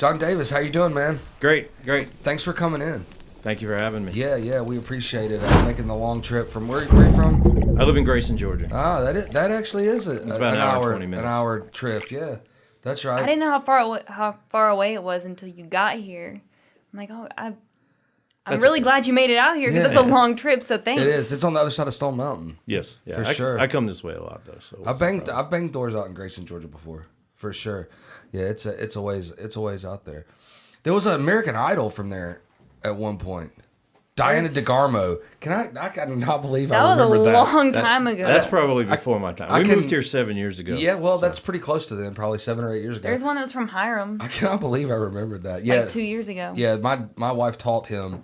John Davis, how you doing, man? Great. Thanks for coming in. Thank you for having me. Yeah, we appreciate it. Making the long trip from where are you from? I live in Grayson, Georgia. Ah, that actually is It's about an hour, 20 minutes. An hour trip. Yeah, that's right. I didn't know how far away it was until you got here. I'm like, I'm really glad you made it out here because that's a long trip. So thanks. It is. It's on the other side of Stone Mountain. Yes, yeah, for sure. I come this way a lot though. So I've banged doors out in Grayson, Georgia before, for sure. Yeah, it's a ways out there. There was an American Idol from there at one point. Diana DeGarmo. I cannot believe I remember that. That was a long time ago. That's probably before my time. We moved here 7 years ago. Yeah, well, that's pretty close to then, probably 7 or 8 years ago. There's one that was from Hiram. I cannot believe I remembered that. Yeah, like 2 years ago. Yeah, my wife taught him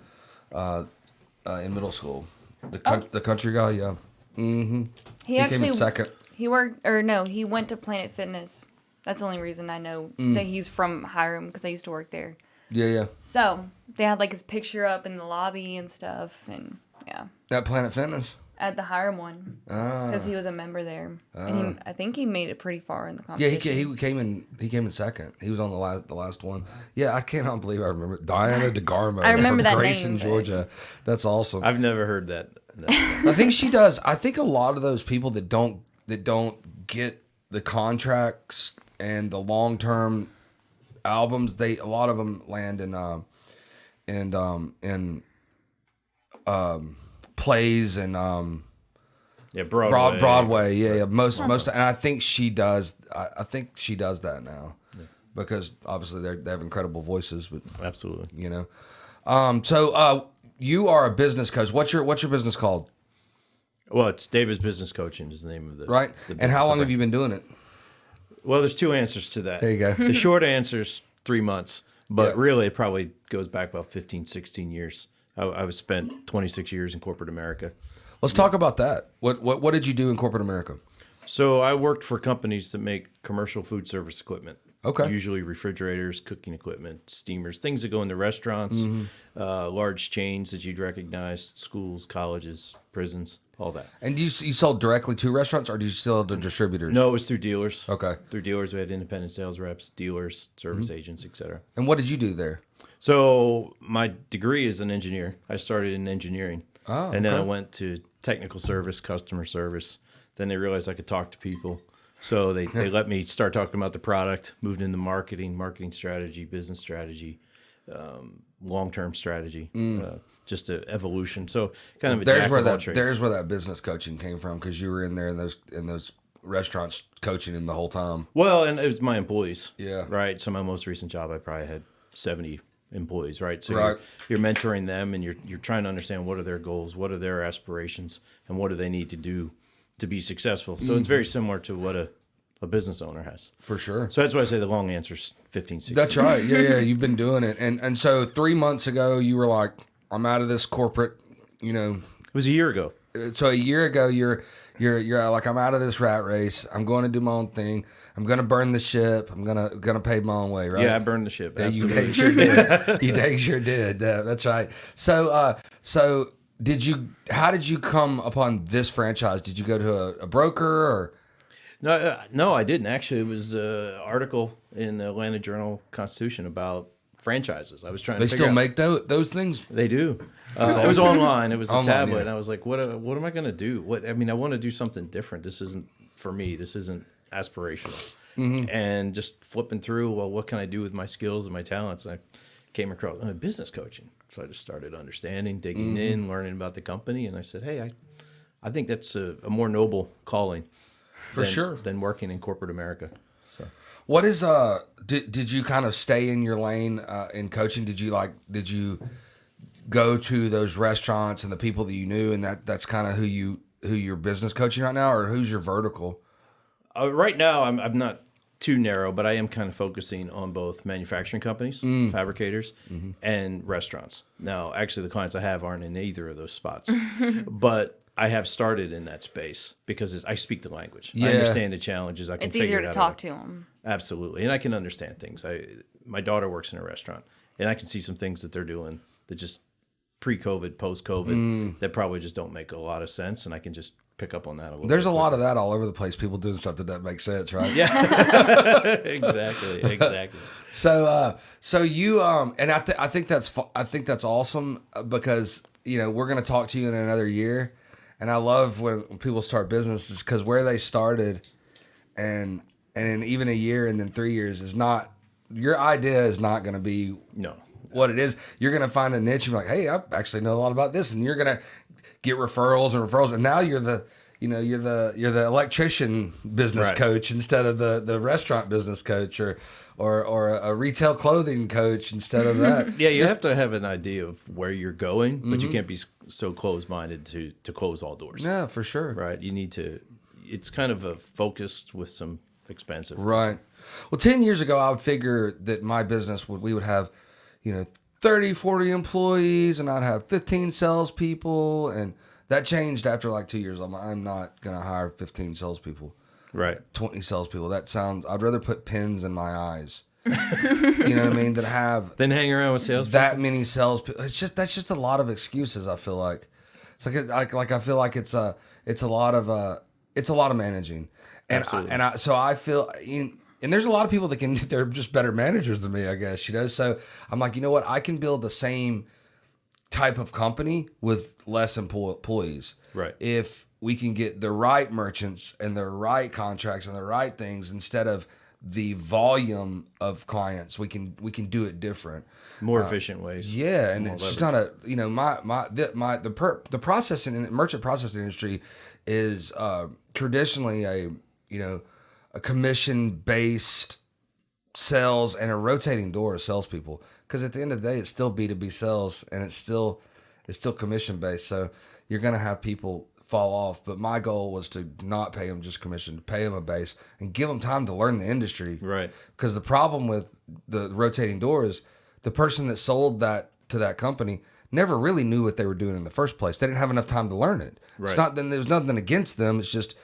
in middle school. The country guy, yeah. Mm-hmm. He came in second. He went to Planet Fitness. That's the only reason I know that he's from Hiram because I used to work there. Yeah. So they had like his picture up in the lobby and stuff, and yeah. At Planet Fitness? At the Hiram one, because he was a member there, and I think he made it pretty far in the competition. Yeah, he came in second. He was on the last one. Yeah, I cannot believe I remember Diana DeGarmo. I remember from that Grayson, name, Georgia. That's awesome. I've never heard that. I think she does. I think a lot of those people that don't get the contracts and the long term albums, a lot of them land in plays and Broadway. Yeah. Most, and I think she does. I think she does that now, because obviously they have incredible voices. But absolutely, So you are a business coach. What's your business called? Well, it's Davis Business Coaching is the name of the right. And how long have you been doing it? Well, there's two answers to that. There you go. The short answer is 3 months, but really it probably goes back about 15, 16 years. I was spent 26 years in corporate America. Let's talk about that. What did you do in corporate America? So I worked for companies that make commercial food service equipment. Okay. Usually refrigerators, cooking equipment, steamers, things that go into restaurants, large chains that you'd recognize, schools, colleges, prisons, all that. And you sold directly to restaurants, or do you still to distributors? No, it was through dealers. Okay. Through dealers, we had independent sales reps, dealers, service agents, etc. And what did you do there? So my degree is an engineer. I started in engineering. Oh, and then I went to technical service, customer service. Then they realized I could talk to people. So they let me start talking about the product, moved into marketing strategy, business strategy, long-term strategy, just an evolution. So kind of a there's where that business coaching came from, because you were in there in those restaurants coaching them the whole time. Well, and it was my employees. Yeah. Right. So my most recent job, I probably had 70 employees. Right. So right. You're mentoring them, and you're trying to understand what are their goals, what are their aspirations, and what do they need to do to be successful. So it's very similar to what a business owner has. For sure. So that's why I say the long answer is 15, 16. That's right. Yeah. You've been doing it. And so 3 months ago, you were like, I'm out of this corporate, It was a year ago. So a year ago, you're like, I'm out of this rat race. I'm going to do my own thing. I'm going to burn the ship. I'm gonna pay my own way, right? Yeah, I burned the ship. You dang sure did. You dang sure did. That's right. So how did you come upon this franchise? Did you go to a broker or? No, I didn't. Actually, it was an article in the Atlanta Journal-Constitution about franchises. I was trying to figure out. They still make those things? They do. It was online. It was a tablet. Yeah. And I was like, what am I going to do? I want to do something different. This isn't for me. This isn't aspirational. Mm-hmm. And just flipping through, well, what can I do with my skills and my talents? And I came across business coaching. So I just started understanding, digging in, learning about the company. And I said, hey, I think that's a more noble calling. For sure. Than working in corporate America. So, what is did you kind of stay in your lane in coaching? Did you go to those restaurants and the people that you knew, and that's kind of who you're business coaching right now, or who's your vertical? Right now, I'm not too narrow, but I am kind of focusing on both manufacturing companies, fabricators, and restaurants. Now, actually, the clients I have aren't in either of those spots, but I have started in that space because I speak the language. Yeah. I understand the challenges. It's easier to talk to them. Absolutely. And I can understand things. My daughter works in a restaurant, and I can see some things that they're doing that just pre-COVID, post-COVID, that probably just don't make a lot of sense, and I can just pick up on that a little. There's a lot of that all over the place. People doing stuff that doesn't make sense, right? Yeah, exactly. So you and I think that's awesome because we're gonna talk to you in another year, and I love when people start businesses because where they started, and in even a year and then 3 years is not your idea is not gonna be what it is. You're gonna find a niche and be like, hey, I actually know a lot about this, and you're gonna get referrals, and now you're the electrician business coach instead of the restaurant business coach or a retail clothing coach instead of that. Yeah, you have to have an idea of where you're going, but you can't be so closed-minded to close all doors. Yeah, for sure. Right, you need to. It's kind of a focused with some expensive. Right. Well, 10 years ago, I would figure that my business we would have, 30, 40 employees, and I'd have 15 salespeople, and that changed after like 2 years. I'm not gonna hire 15 salespeople, right? 20 salespeople. I'd rather put pins in my eyes. You know what I mean? Then hang around with salespeople. That many salespeople. That's just a lot of excuses. I feel like it's like I feel like it's a lot of managing, and I feel. And there's a lot of people that they're just better managers than me, I guess, So I'm like, you know what? I can build the same type of company with less employees. Right. If we can get the right merchants and the right contracts and the right things instead of the volume of clients, we can do it different. More efficient ways. Yeah, and it's just not the processing and merchant processing industry is traditionally a commission-based sales and a rotating door of salespeople. Because at the end of the day, it's still B2B sales and it's still commission-based. So you're going to have people fall off. But my goal was to not pay them just commission, to pay them a base and give them time to learn the industry. Right. Because the problem with the rotating door is the person that sold that to that company never really knew what they were doing in the first place. They didn't have enough time to learn it. Right. It's not that there's nothing against them. It's just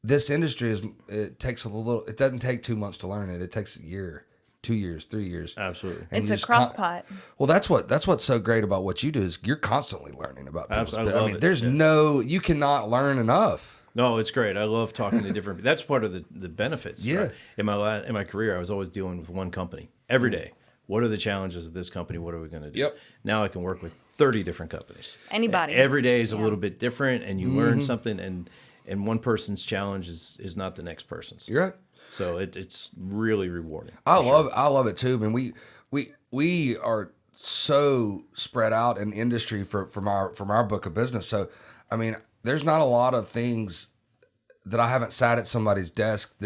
this industry it takes it doesn't take 2 months to learn it. It takes a year, 2 years, 3 years. Absolutely. And it's a crock pot. Well, that's what's so great about what you do is you're constantly learning about people's business. I mean, there's you cannot learn enough. No, it's great. I love talking to different. That's part of the benefits. Yeah. Right? In my career, I was always dealing with one company every day. What are the challenges of this company? What are we going to do? Yep. Now I can work with 30 different companies. Anybody. Every day is a little bit different, and you learn something. And one person's challenge is not the next person's. You're right. So it's really rewarding. I love it too. I mean, we are so spread out in industry from our book of business. So, I mean, there's not a lot of things that I haven't sat at somebody's desk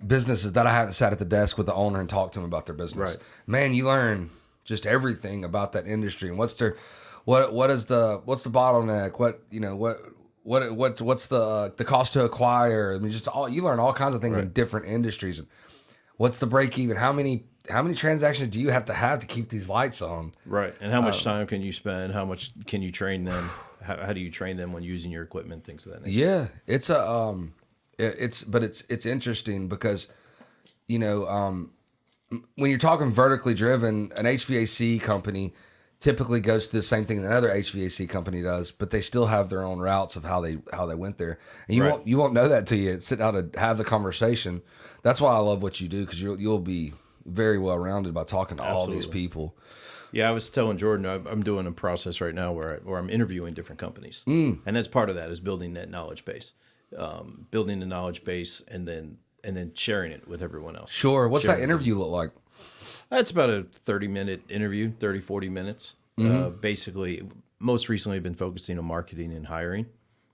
businesses that I haven't sat at the desk with the owner and talked to them about their business. Right. Man, you learn just everything about that industry and what's the bottleneck? What's the cost to acquire? I mean, you learn all kinds of things in different industries. And what's the break even? How many transactions do you have to keep these lights on? Right. And how much time can you spend? How much can you train them? How do you train them when using your equipment? Things of that nature. Yeah, it's interesting because, when you're talking vertically driven, an HVAC company typically goes to the same thing that another HVAC company does, but they still have their own routes of how they went there. And you won't know that till you sit down to have the conversation. That's why I love what you do, because you'll be very well rounded by talking to all these people. Yeah, I was telling Jordan, I'm doing a process right now where I'm interviewing different companies, and that's part of that is building that knowledge base, building the knowledge base, and then sharing it with everyone else. Sure. What's that interview look like? That's about a 30-minute interview, 30, 40 minutes. Basically, most recently I've been focusing on marketing and hiring.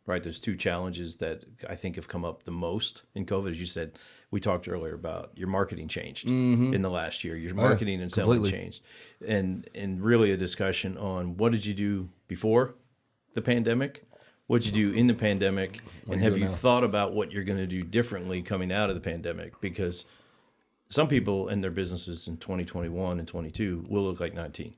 Right, there's two challenges that I think have come up the most in COVID. As you said, we talked earlier about your marketing changed in the last year. Your marketing and selling changed, and really a discussion on what did you do before the pandemic, what did you do in the pandemic, and have you thought about what you're going to do differently coming out of the pandemic? Because some people and their businesses in 2021 and 22 will look like 19,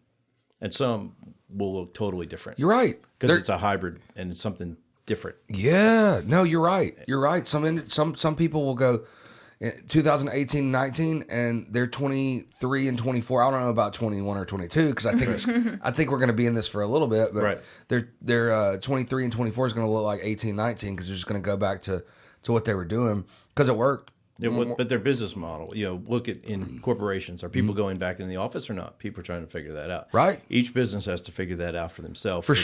and some will look totally different. You're right, because it's a hybrid and it's something different. Yeah, no, you're right. You're right. Some people will go, 2018, 19, and they're 23 and 24. I don't know about 21 or 22 because I think we're going to be in this for a little bit. But they're 23 and 24 is going to look like 18, 19 because they're just going to go back to what they were doing because it worked. Yeah, but their business model, look at in corporations, are people going back in the office or not? People are trying to figure that out. Right. Each business has to figure that out for themselves. For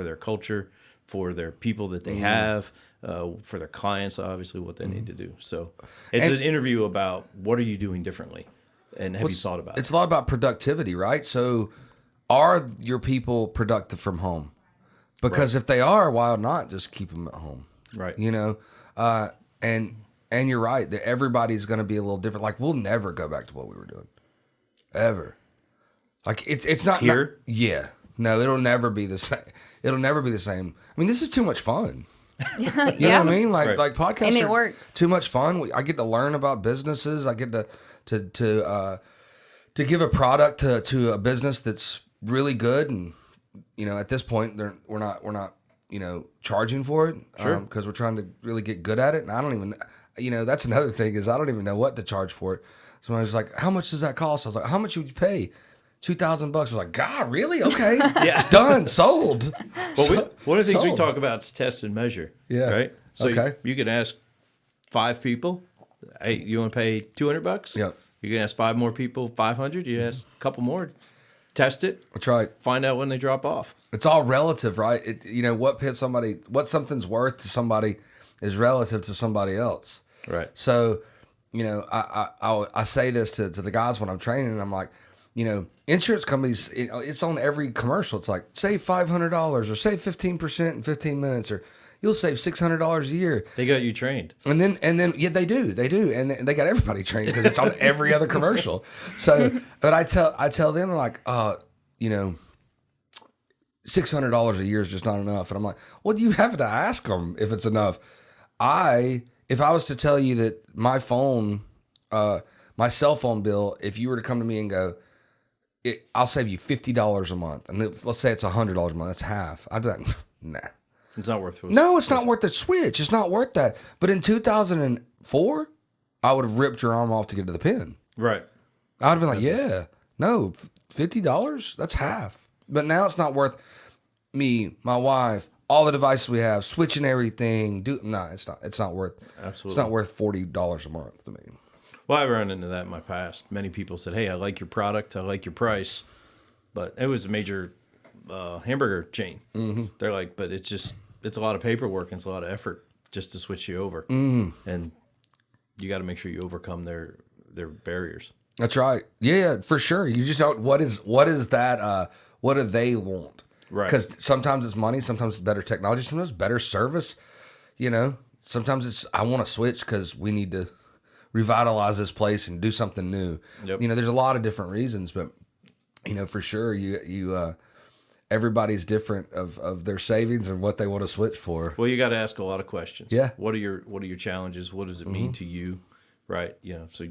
their culture, for their people that they have, for their clients, obviously, what they need to do. So it's an interview about what are you doing differently, and have you thought about it? It's a lot about productivity, right? So are your people productive from home? Because if they are, why not just keep them at home? Right. And you're right that everybody's going to be a little different. Like we'll never go back to what we were doing, ever. Like it's not here. No, it'll never be the same. It'll never be the same. I mean, this is too much fun. You know what I mean? Like podcasts and it are works. too much fun. I get to learn about businesses. I get to give a product to a business that's really good. And at this point, we're not charging for it because we're trying to really get good at it. And I don't even, that's another thing is I don't even know what to charge for it. So I was like, how much does that cost? I was like, how much would you pay? $2,000. I was like, God, really? Okay. Done. Sold. Well, one of the things we talk about is test and measure. Yeah. Right. So okay. you can ask 5 people, hey, you want to pay $200? Yeah. You can ask 5 more people, 500. You ask a couple more, test it. That's right. Find out when they drop off. It's all relative, right? What something's worth to somebody is relative to somebody else. Right. So, I say this to the guys when I'm training, and I'm like, insurance companies, it's on every commercial. It's like, save $500 or save 15% in 15 minutes, or you'll save $600 a year. They got you trained. And then, yeah, they do. And they got everybody trained because it's on every other commercial. So, but I tell them like, $600 a year is just not enough. And I'm like, well, you have to ask them if it's enough. If I was to tell you that my phone, my cell phone bill, if you were to come to me and go, I'll save you $50 a month. And let's say it's $100 a month. That's half. I'd be like, nah. It's not worth it. No, it's not worth the switch. It's not worth that. But in 2004, I would have ripped your arm off to get to the pin. Right. I would have been like, yeah, no, $50, that's half. But now it's not worth me, my wife, all the devices we have, switching everything. It's not worth. Absolutely. It's not worth $40 a month to me. Well, I run into that in my past. Many people said, hey, I like your product, I like your price. But it was a major hamburger chain. Mm-hmm. They're like, but it's a lot of paperwork and it's a lot of effort just to switch you over. Mm-hmm. And you got to make sure you overcome their barriers. That's right. Yeah, for sure. You just don't, what is that, what do they want? Right. Because sometimes it's money, sometimes it's better technology, sometimes it's better service. Sometimes it's, I want to switch because we need to revitalize this place and do something new. Yep. There's a lot of different reasons, but for sure you everybody's different of their savings and what they want to switch for. Well, you got to ask a lot of questions. Yeah. What are your challenges? What does it mean to you? Right. So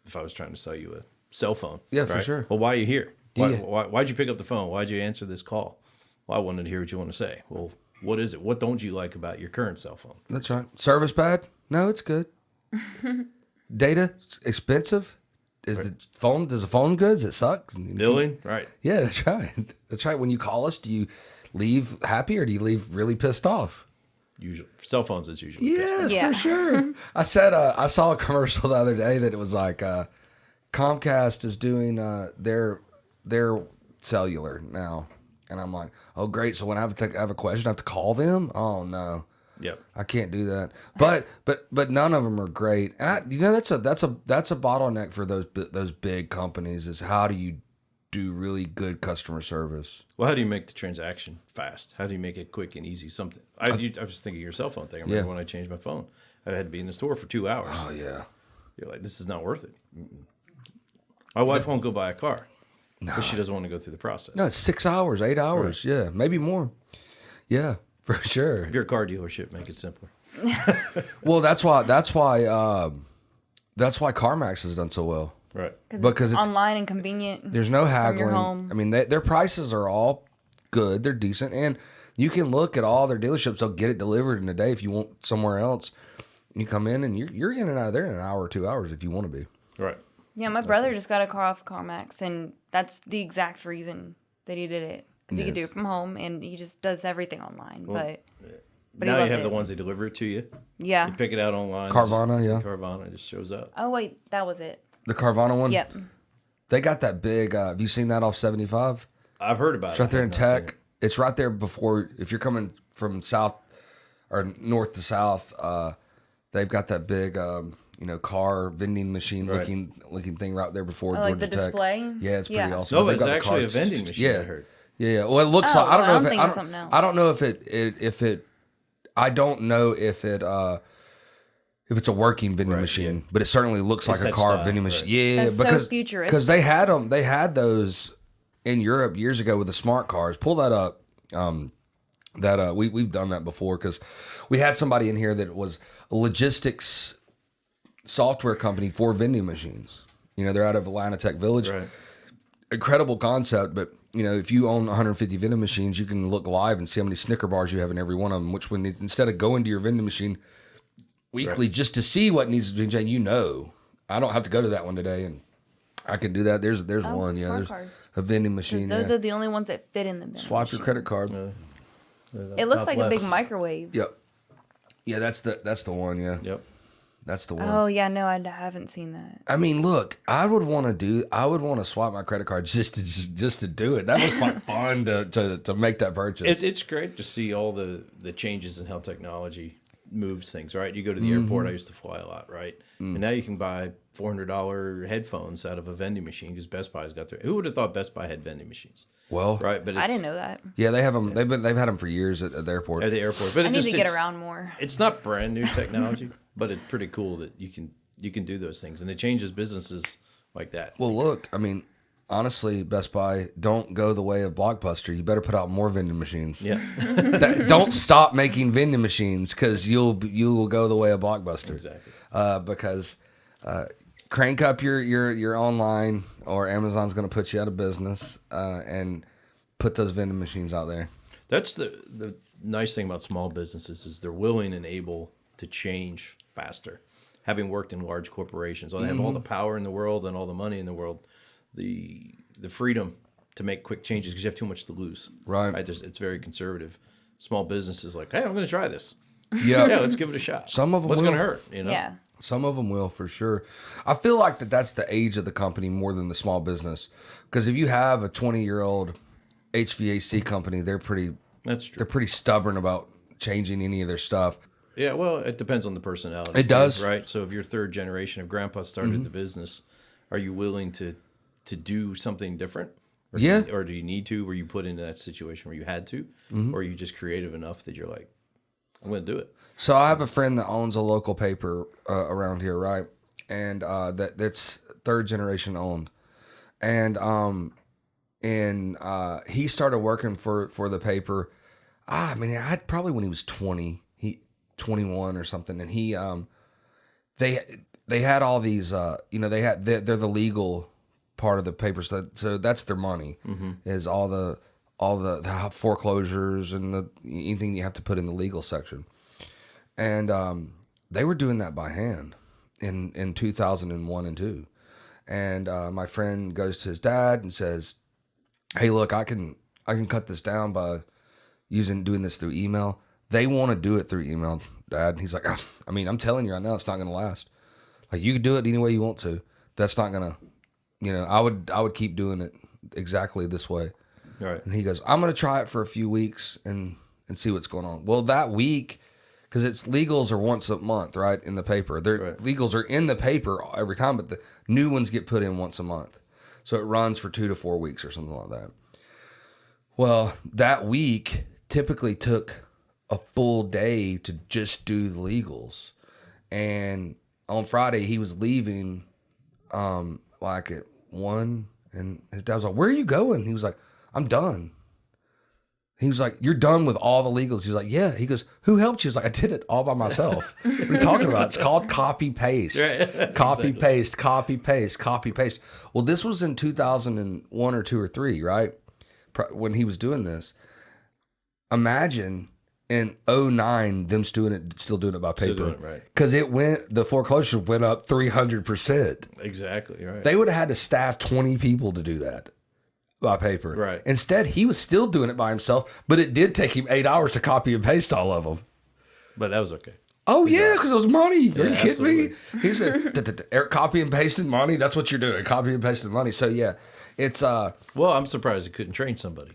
if I was trying to sell you a cell phone. Yeah, right? for sure. Well, why are you here? Why'd you pick up the phone? Why'd you answer this call? Well, I wanted to hear what you want to say. Well, what is it? What don't you like about your current cell phone? That's right. Service bad? No, it's good. Data expensive? Does the phone good? Does it suck? Billing? Right. Yeah, that's right. That's right. When you call us, do you leave happy or do you leave really pissed off? Usually, cell phones is usually yes, for sure. I saw a commercial the other day that it was like Comcast is doing their cellular now, and I'm like, oh great. So when I have a question, I have to call them. Oh no. Yep. I can't do that. But none of them are great. And that's a bottleneck for those big companies is how do you do really good customer service? Well, how do you make the transaction fast? How do you make it quick and easy? I was thinking of your cell phone thing. I remember when I changed my phone, I had to be in the store for 2 hours. Oh yeah. You're like, this is not worth it. My wife won't go buy a car. No. Because she doesn't want to go through the process. No, it's 6 hours, 8 hours. Right. Yeah, maybe more. Yeah. For sure. If you're a car dealership, make it simpler. Well, that's why CarMax has done so well. Right. Because it's online and convenient. There's no haggling. From your home. I mean, their prices are all good. They're decent, and you can look at all their dealerships. They'll get it delivered in a day if you want somewhere else. You come in and you're in and out of there in an hour or 2 hours if you want to be. Right. Yeah, my brother just got a car off CarMax, and that's the exact reason that he did it. Because he could do it from home, and he just does everything online. But now you have the ones that deliver it to you. Yeah. You pick it out online. Carvana, Carvana just shows up. Oh, wait, that was it. The Carvana one? Yep. They got that big, have you seen that off 75? I've heard about it. It's right there in Tech. It's right there before, if you're coming from south or north to south, they've got that big, car vending machine looking thing right there before Georgia like the Tech. display? Yeah, it's pretty awesome. No, But but it's they've got the actually a cars. vending machine. Yeah. I heard. Yeah. Well, it looks like, I don't know if it, else. I don't know if it's a working vending machine, but it certainly looks like a car vending machine. Yeah, That's because so futuristic. because they had those in Europe years ago with the smart cars. Pull that up. We've done that before because we had somebody in here that was a logistics software company for vending machines. They're out of Atlanta Tech Village. Right. Incredible concept, but if you own 150 vending machines, you can look live and see how many Snicker bars you have in every one of them. Which when instead of going to your vending machine weekly just to see what needs to be changed, I don't have to go to that one today, and I can do that. There's one, there's cars. a vending machine. Those are the only ones that fit in the bin. Swipe your credit card. It looks like a big microwave. Yep. Yeah, that's the one. Yeah. Yep. That's the one. Oh yeah, no, I haven't seen that. I mean, look, I would want to swipe my credit card just to do it. That looks like fun to make that purchase. It's great to see all the changes in how technology moves things, right? You go to the airport. I used to fly a lot, right? And now you can buy $400 headphones out of a vending machine because Best Buy's got their. Who would have thought Best Buy had vending machines? Well, Right, but I didn't know that. yeah, they have them. They've had them for years at the airport. At the airport, but I need to get it's- around more. It's not brand new technology, but it's pretty cool that you can do those things, and it changes businesses like that. Well, look, I mean, honestly, Best Buy, don't go the way of Blockbuster. You better put out more vending machines. Yeah, Don't stop making vending machines because you will go the way of Blockbuster. exactly. Because crank up your online, or Amazon's going to put you out of business, and put those vending machines out there. That's the nice thing about small businesses is they're willing and able to change faster. Having worked in large corporations, they have all the power in the world and all the money in the world, the freedom to make quick changes because you have too much to lose. Right. It's very conservative. Small businesses like, hey, I'm going to try this. Yeah. Yeah, let's give it a shot. Some of them What's will. going to hurt? Yeah. Some of them will, for sure. I feel like that's the age of the company more than the small business. Because if you have a 20-year-old HVAC company, they're pretty That's true. they're pretty stubborn about changing any of their stuff. Yeah, well, it depends on the personality. It does. Right? So if you're third generation, if grandpa started the business, are you willing to do something different? Or Yeah. or do you need to? Were you put into that situation where you had to? Or are you just creative enough that you're like, I'm going to do it? So I have a friend that owns a local paper around here, right? And that's third generation owned. And he started working for the paper. I mean, probably when he was 21 or something. And he they had all these they're the legal part of the paper, so that's their money is all the foreclosures and anything you have to put in the legal section. And they were doing that by hand in 2001 and 2. And my friend goes to his dad and says, "Hey, look, I can cut this down by doing this through email." They want to do it through email, Dad. And he's like, I mean, I'm telling you right now, it's not going to last. Like, you can do it any way you want to. That's not going to, I would keep doing it exactly this way. Right. And he goes, I'm going to try it for a few weeks and see what's going on. Well, that week, because it's legals are once a month, right, in the paper. Legals are in the paper every time, but the new ones get put in once a month. So it runs for 2 to 4 weeks or something like that. Well, that week typically took a full day to just do the legals. And on Friday, he was leaving like at 1, and his dad was like, "Where are you going?" He was like, "I'm done." He was like, "You're done with all the legals?" He's like, "Yeah." He goes, "Who helped you?" He's like, "I did it all by myself." What are you talking about? It's called copy paste. Right. Copy paste, copy paste, copy paste. Well, this was in 2001 or 2 or 3, right? When he was doing this. Imagine in '09, them still doing it by paper. doing it, right. Because the foreclosure went up 300%. Exactly, right. They would have had to staff 20 people to do that by paper. Right. Instead, he was still doing it by himself, but it did take him 8 hours to copy and paste all of them. But that was okay. Oh, yeah, because it was money. Are you kidding me? absolutely. He said, copy and pasting money, that's what you're doing. Copy and pasting money. So, yeah, it's... Well, I'm surprised he couldn't train somebody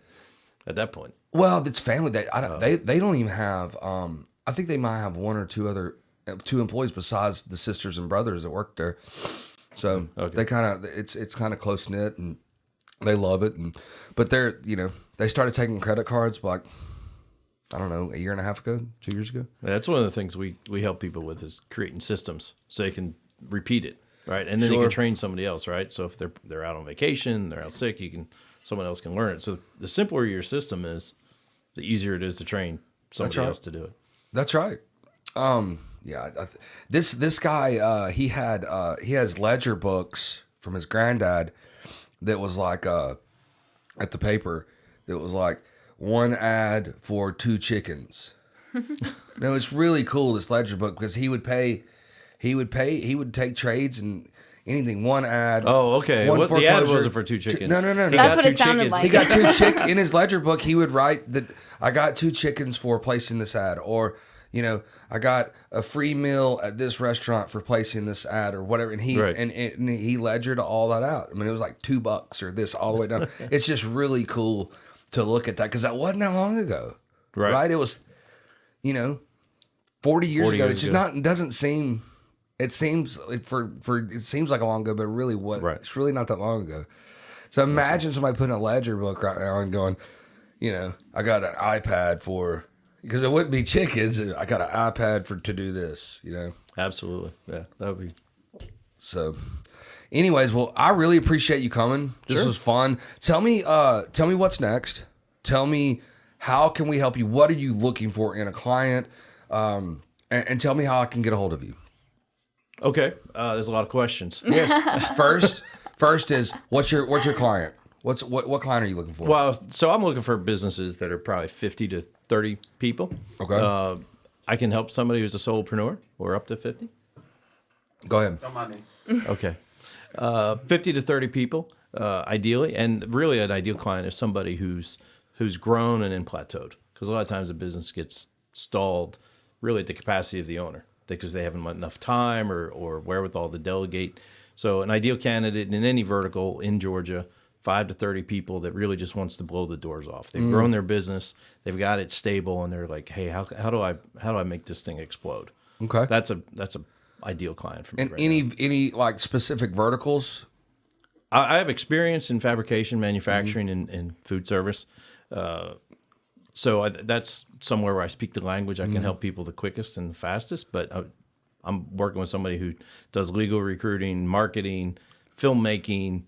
at that point. Well, it's family. They don't even have... I think they might have one or two employees besides the sisters and brothers that work there. So, they kind of... It's kind of close-knit, and they love it. But they're, they started taking credit cards like... I don't know, a year and a half ago, 2 years ago. That's one of the things we help people with is creating systems so they can repeat it, right? And then they can train somebody else, right? So if they're out on vacation, they're out sick, someone else can learn it. So the simpler your system is, the easier it is to train somebody else to do it. That's right. This guy he has ledger books from his granddad that was like at the paper that was like, one ad for 2 chickens. No, it's really cool, this ledger book, because he would take trades and anything. One ad. Oh, okay. What the ad wasn't for 2 chickens. No. That's what it sounded like. He got 2 chickens in his ledger book. He would write that I got 2 chickens for placing this ad, or I got a free meal at this restaurant for placing this ad, or whatever. And he and he ledgered all that out. I mean, it was like $2 or this all the way down. It's just really cool to look at that, because that wasn't that long ago, right? It was, 40 years ago. It's just not. It doesn't seem. It seems it seems like a long ago, but really, it's really not that long ago. So imagine somebody putting a ledger book right now and going, I got an iPad because it wouldn't be chickens. I got an iPad to do this. Absolutely, yeah, that would be so. Anyways, well, I really appreciate you coming. This was fun. Tell me what's next. Tell me, how can we help you? What are you looking for in a client? And tell me how I can get a hold of you. Okay. There's a lot of questions. Yes. First is what's your client? What client are you looking for? Well, so I'm looking for businesses that are probably 50 to 30 people. Okay. I can help somebody who's a solopreneur or up to 50. Go ahead. Don't mind me. Okay. 50 to 30 people, ideally, and really an ideal client is somebody who's grown and then plateaued. Because a lot of times a business gets stalled really at the capacity of the owner because they haven't enough time or wherewithal to delegate. So an ideal candidate in any vertical in Georgia, 5 to 30 people that really just wants to blow the doors off. They've grown their business, they've got it stable, and they're like, hey, how do I make this thing explode? Okay. That's a ideal client for me. And right any like specific verticals? I have experience in fabrication, manufacturing, and food service. So that's somewhere where I speak the language. I can help people the quickest and the fastest. But I'm working with somebody who does legal recruiting, marketing, filmmaking,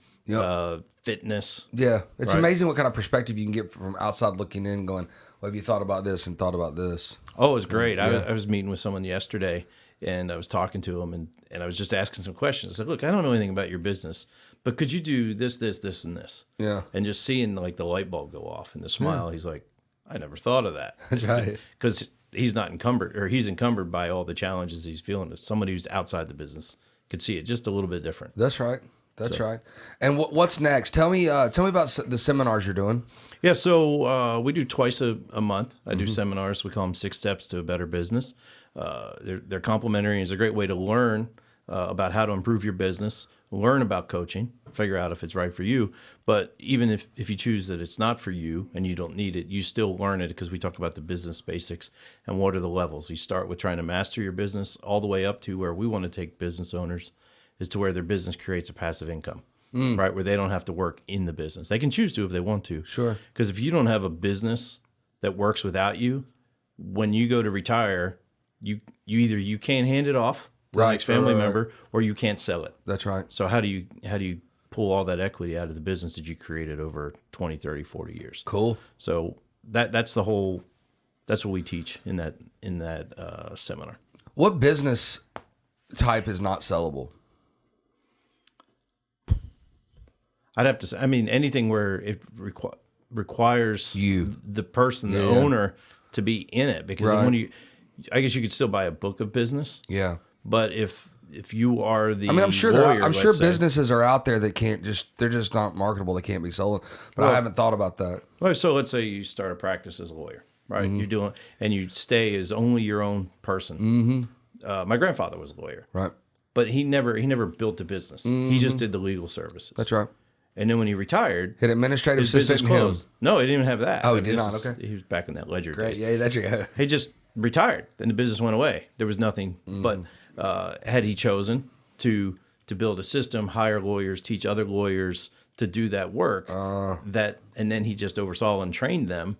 fitness. Yeah. It's amazing what kind of perspective you can get from outside looking in, going, well, have you thought about this and thought about this? Oh, it's great. Yeah. I was meeting with someone yesterday, and I was talking to him, and I was just asking some questions. I said, look, I don't know anything about your business, but could you do this, this, this, and this? Yeah. And just seeing like the light bulb go off and the smile, he's like, I never thought of that. That's right. Because he's not encumbered, or he's encumbered by all the challenges he's feeling. If somebody who's outside the business could see it just a little bit different. That's right. That's right. And what's next? Tell me about the seminars you're doing. Yeah, so we do twice a month. I do seminars. We call them 6 Steps to a Better Business. They're complimentary, and it's a great way to learn about how to improve your business, learn about coaching, figure out if it's right for you. But even if you choose that it's not for you and you don't need it, you still learn it, because we talk about the business basics and what are the levels. You start with trying to master your business all the way up to where we want to take business owners, is to where their business creates a passive income, right? Where they don't have to work in the business. They can choose to if they want to. Sure. Because if you don't have a business that works without you, when you go to retire, you can't hand it off to the next family member, or you can't sell it. That's right. So how do you pull all that equity out of the business that you created over 20, 30, 40 years? Cool. So that's what we teach in that seminar. What business type is not sellable? I'd have to say, I mean, anything where it requires you, the person, the owner, to be in it, because when I guess you could still buy a book of business. Yeah. But if you are the, I'm sure lawyer, I'm sure businesses are out there that they're just not marketable. They can't be sold. But I haven't thought about that. Well, so let's say you start a practice as a lawyer, right? You're doing, and you stay as only your own person. My grandfather was a lawyer, Right. but he never built a business. He just did the legal services. That's right. And then when he retired, Hit administrative his business assistant. closed. No, he didn't even have that. Oh, he did not. Okay. He was back in that ledger Great. days. Yeah, that's right. He just retired, and the business went away. There was nothing. But had he chosen to build a system, hire lawyers, teach other lawyers to do that work, and then he just oversaw and trained them.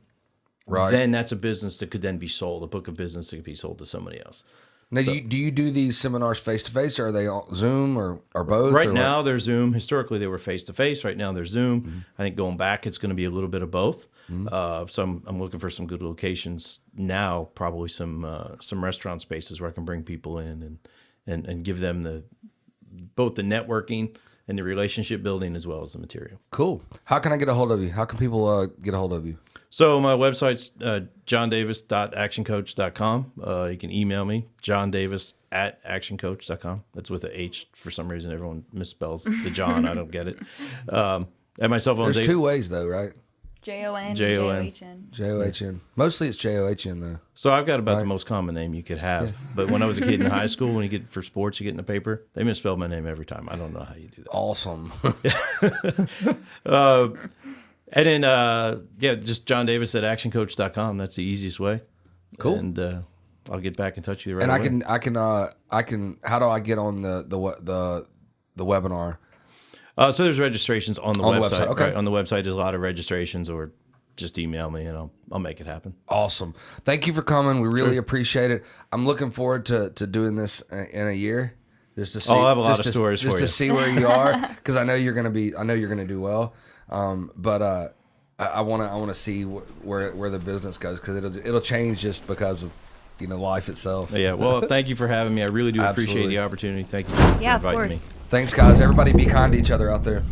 Right. Then that's a business that could then be sold, a book of business that could be sold to somebody else. Now, do you do these seminars face to face, or are they on Zoom, or both? Right now, they're Zoom. Historically, they were face to face. Right now, they're Zoom. I think going back, it's going to be a little bit of both. So I'm looking for some good locations now. Probably some restaurant spaces where I can bring people in and give them both the networking and the relationship building as well as the material. Cool. How can I get a hold of you? How can people get a hold of you? So my website's johndavis.actioncoach.com. You can email me, johndavis@actioncoach.com. That's with a H. For some reason, everyone misspells the John. I don't get it. And my cell phone. There's two ways, though, right? JON. JON. JOHN. Mostly it's JOHN, though. So I've got about the most common name you could have. Yeah. But when I was a kid in high school, when you get for sports, you get in the paper, they misspell my name every time. I don't know how you do that. Awesome. And then, just johndavis@actioncoach.com. That's the easiest way. Cool. And I'll get back in touch with you right and away. I can. How do I get on the webinar? So there's registrations on the website. Okay. Right? On the website, there's a lot of registrations, or just email me and I'll make it happen. Awesome. Thank you for coming. We really appreciate it. I'm looking forward to doing this in a year. Just to see, I'll have a lot of stories for you. Just to see where you are, because I know you're gonna do well. But I want to see where the business goes, because it'll change just because of life itself. Yeah. Well, thank you for having me. I really do appreciate the opportunity. Thank you for Yeah, of inviting course. me. Thanks, guys. Everybody, be kind to each other out there.